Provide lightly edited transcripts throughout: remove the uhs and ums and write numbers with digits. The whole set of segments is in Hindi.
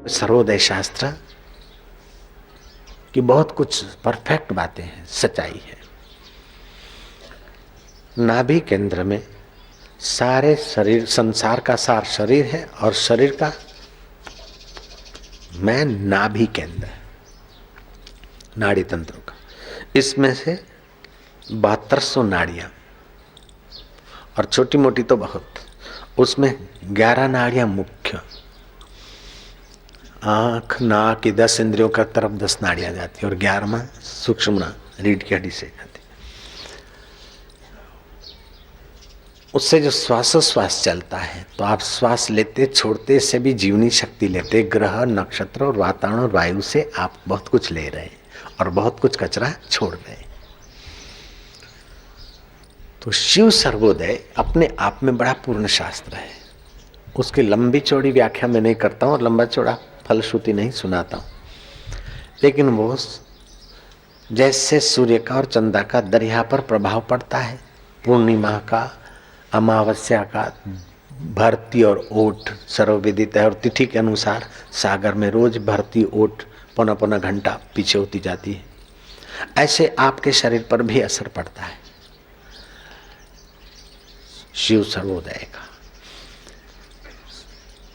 सर्वोदय शास्त्र की बहुत कुछ परफेक्ट बातें हैं, सच्चाई है। नाभि केंद्र में सारे शरीर, संसार का सार शरीर है और शरीर का मैं नाभि केंद्र है, नाड़ी तंत्रों का। इसमें से 7200 नाड़ियां और छोटी मोटी तो बहुत, उसमें 11 नाड़ियां मुख्य, आंख नाक की 10 इंद्रियों का तरफ 10 नाड़ियां जाती है और 11वां सूक्ष्म रीढ़ की हड्डी से जाती। उससे जो श्वासोश्वास चलता है, तो आप श्वास लेते छोड़ते से भी जीवनी शक्ति लेते। ग्रह, नक्षत्र और वातावरण और वायु से आप बहुत कुछ ले रहे हैं और बहुत कुछ कचरा छोड़ रहे हैं। तो शिव सर्वोदय अपने आप में बड़ा पूर्ण शास्त्र है। उसकी लंबी चौड़ी व्याख्या मैं नहीं करता हूँ और लंबा चौड़ा फलश्रुति नहीं सुनाता हूँ, लेकिन वो जैसे सूर्य का और चंद्र का दरिया पर प्रभाव पड़ता है, पूर्णिमा का, अमावस्या का, भरती और ओट सर्वविदित है और तिथि के अनुसार सागर में रोज भरती ओट पौना पौना घंटा पीछे होती जाती है। ऐसे आपके शरीर पर भी असर पड़ता है शिव सर्वोदय का।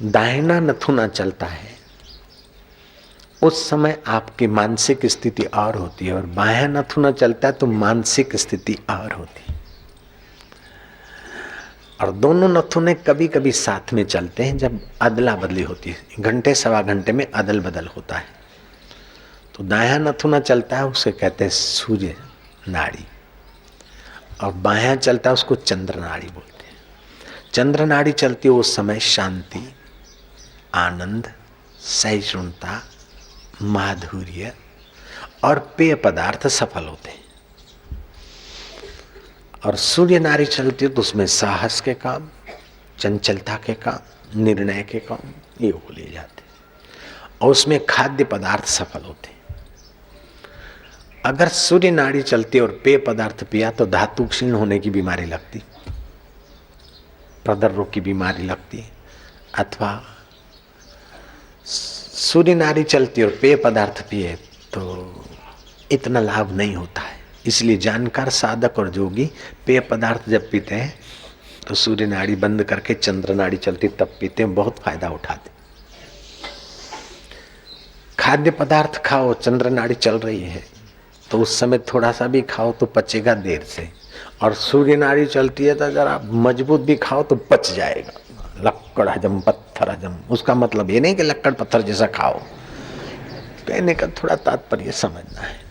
दाहिना नथुना चलता है, उस समय आपकी मानसिक स्थिति और होती है, और बायां नथुना चलता है तो मानसिक स्थिति और होती है। और दोनों नथुने कभी कभी साथ में चलते हैं जब अदला बदली होती है, घंटे सवा घंटे में अदल बदल होता है। तो दायां नथुना चलता है, उसे कहते हैं सूर्य नाड़ी, और बायां चलता है उसको चंद्र नाड़ी बोलते हैं। चंद्र नाड़ी चलती है उस समय शांति, आनंद, सहिष्णुता, माधुर्य और पेय पदार्थ सफल होते हैं। और सूर्य नाड़ी चलती है तो उसमें साहस के काम, चंचलता के काम, निर्णय के काम ये हो ले जाते हैं, और उसमें खाद्य पदार्थ सफल होते हैं। अगर सूर्य नाड़ी चलती और पेय पदार्थ पिया तो धातु क्षीण होने की बीमारी लगती, प्रदर रोग की बीमारी लगती, अथवा सूर्य नाड़ी चलती और पेय पदार्थ पिए तो इतना लाभ नहीं होता है। इसलिए जानकार साधक और जोगी पेय पदार्थ जब पीते हैं तो सूर्य नाड़ी बंद करके चंद्र नाड़ी चलती तब पीते हैं, बहुत फायदा उठाते। खाद्य पदार्थ खाओ, चंद्र नाड़ी चल रही है तो उस समय थोड़ा सा भी खाओ तो पचेगा देर से, और सूर्य नाड़ी चलती है तो जरा मजबूत भी खाओ तो पच जाएगा। लक्कड़ हजम पत्थर हजम, उसका मतलब ये नहीं कि लक्कड़ पत्थर जैसा खाओ, कहने का थोड़ा तात्पर्य समझना है।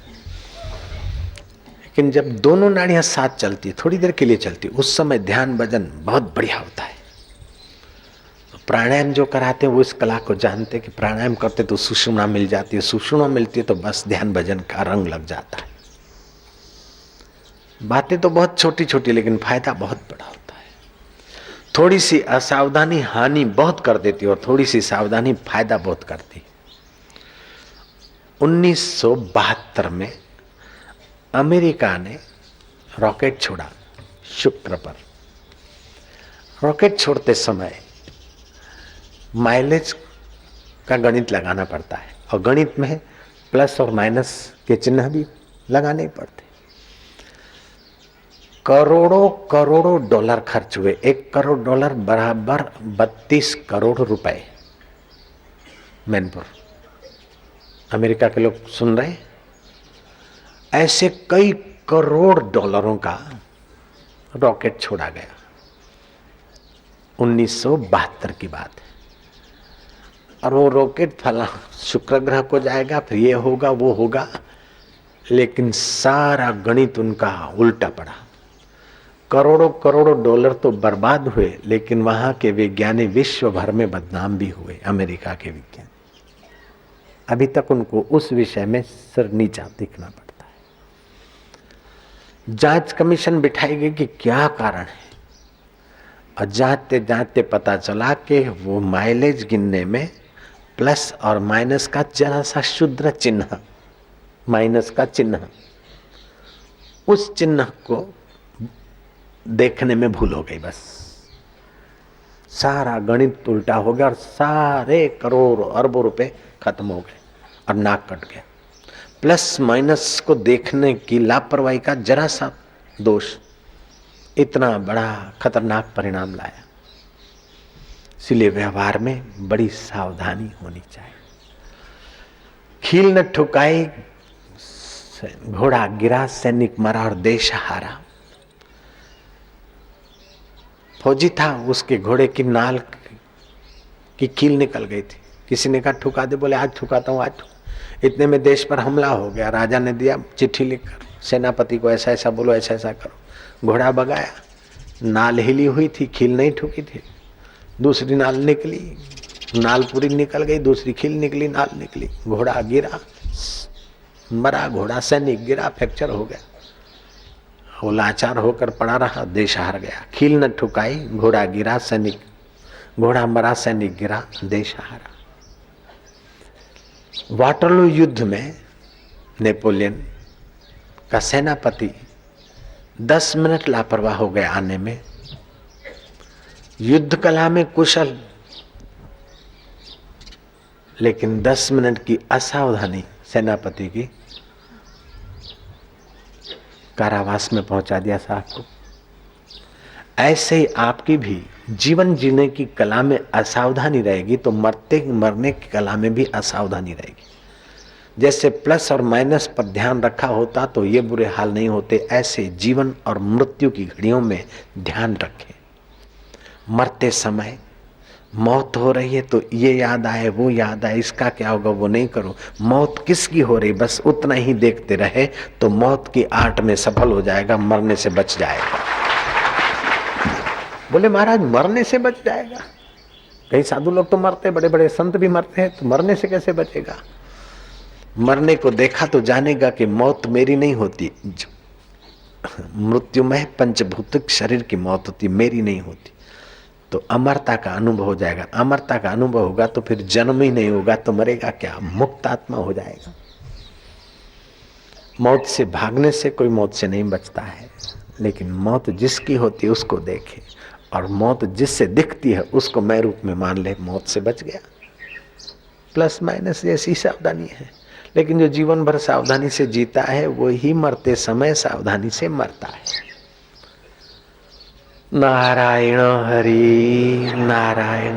लेकिन जब दोनों नाड़ियां साथ चलती है, थोड़ी देर के लिए चलती, उस समय ध्यान भजन बहुत बढ़िया होता है। तो प्राणायाम जो कराते हैं वो इस कला को जानते कि प्राणायाम करते तो सुषुम्ना मिल जाती है, सुषुम्ना मिलती है तो बस ध्यान भजन का रंग लग जाता है। बातें तो बहुत छोटी छोटी लेकिन फायदा बहुत बड़ा होता है। थोड़ी सी असावधानी हानि बहुत कर देती है और थोड़ी सी सावधानी फायदा बहुत करती। 1972 में अमेरिका ने रॉकेट छोड़ा शुक्र पर। रॉकेट छोड़ते समय माइलेज का गणित लगाना पड़ता है, और गणित में प्लस और माइनस के चिन्ह भी लगाने पड़ते। करोड़ों करोड़ों डॉलर खर्च हुए। 1 करोड़ डॉलर बराबर 32 करोड़ रुपए। मैनपुर अमेरिका के लोग सुन रहे हैं? ऐसे कई करोड़ डॉलरों का रॉकेट छोड़ा गया। 1972 की बात है। और वो रॉकेट फला शुक्र ग्रह को जाएगा, फिर ये होगा वो होगा, लेकिन सारा गणित उनका उल्टा पड़ा। करोड़ों करोड़ों डॉलर तो बर्बाद हुए, लेकिन वहां के विज्ञानी विश्व भर में बदनाम भी हुए। अमेरिका के विज्ञानी अभी तक उनको उस विषय में सिर नीचा दिखना पड़ता है। जांच कमीशन बिठाई गई कि क्या कारण है, और जांचते जांचते पता चला कि वो माइलेज गिनने में प्लस और माइनस का जरा सा क्षुद्र चिन्ह, माइनस का चिन्ह, उस चिन्ह को देखने में भूल हो गई। बस सारा गणित उल्टा हो गया और सारे करोड़ अरबों रुपए खत्म हो गए और नाक कट गया। प्लस माइनस को देखने की लापरवाही का जरा सा दोष इतना बड़ा खतरनाक परिणाम लाया। इसलिए व्यवहार में बड़ी सावधानी होनी चाहिए। खील न ठुकाई, घोड़ा गिरा, सैनिक मरा और देश हारा। फौजी था, उसके घोड़े की नाल की कील निकल गई थी। किसी ने कहा ठुका दे, बोले आज ठुकाता हूँ, आज ठुका। इतने में देश पर हमला हो गया। राजा ने दिया चिट्ठी लिखकर, सेनापति को ऐसा ऐसा बोलो, ऐसा ऐसा करो। घोड़ा भगाया, नाल हिली हुई थी, कील नहीं ठुकी थी। दूसरी नाल निकली, नाल पूरी निकल गई, दूसरी खील निकली, नाल निकली। घोड़ा गिरा, मरा घोड़ा, सैनिक गिरा, फ्रैक्चर हो गया। वो लाचार होकर पड़ा रहा, देश हार गया। खील न ठुकाई, घोड़ा गिरा, सैनिक, घोड़ा मरा, सैनिक गिरा, देश हारा। वाटरलू युद्ध में नेपोलियन का सेनापति 10 मिनट लापरवाह हो गया आने में। युद्ध कला में कुशल, लेकिन 10 मिनट की असावधानी सेनापति की कारावास में पहुंचा दिया साहब को। ऐसे ही आपकी भी जीवन जीने की कला में असावधानी रहेगी तो मरने की कला में भी असावधानी रहेगी। जैसे प्लस और माइनस पर ध्यान रखा होता तो ये बुरे हाल नहीं होते, ऐसे जीवन और मृत्यु की घड़ियों में ध्यान रखें। मरते समय मौत हो रही है तो ये याद आए, वो याद आए, इसका क्या होगा वो नहीं करो। मौत किसकी हो रही बस उतना ही देखते रहे तो मौत की आर्ट में सफल हो जाएगा, मरने से बच जाएगा। बोले महाराज मरने से बच जाएगा? कई साधु लोग तो मरते, बड़े बड़े संत भी मरते हैं, तो मरने से कैसे बचेगा? मरने को देखा तो जानेगा कि मौत मेरी नहीं होती, मृत्युमय पंचभूतिक शरीर की मौत होती, मेरी नहीं होती। तो अमरता का अनुभव हो जाएगा। अमरता का अनुभव होगा तो फिर जन्म ही नहीं होगा तो मरेगा क्या? मुक्त आत्मा हो जाएगा। मौत से भागने से कोई मौत से नहीं बचता है, लेकिन मौत जिसकी होती है उसको देखे और मौत जिससे दिखती है उसको मैं रूप में मान ले, मौत से बच गया। प्लस माइनस जैसी सावधानी है, लेकिन जो जीवन भर सावधानी से जीता है वो ही मरते समय सावधानी से मरता है। नारायण हरि नारायण।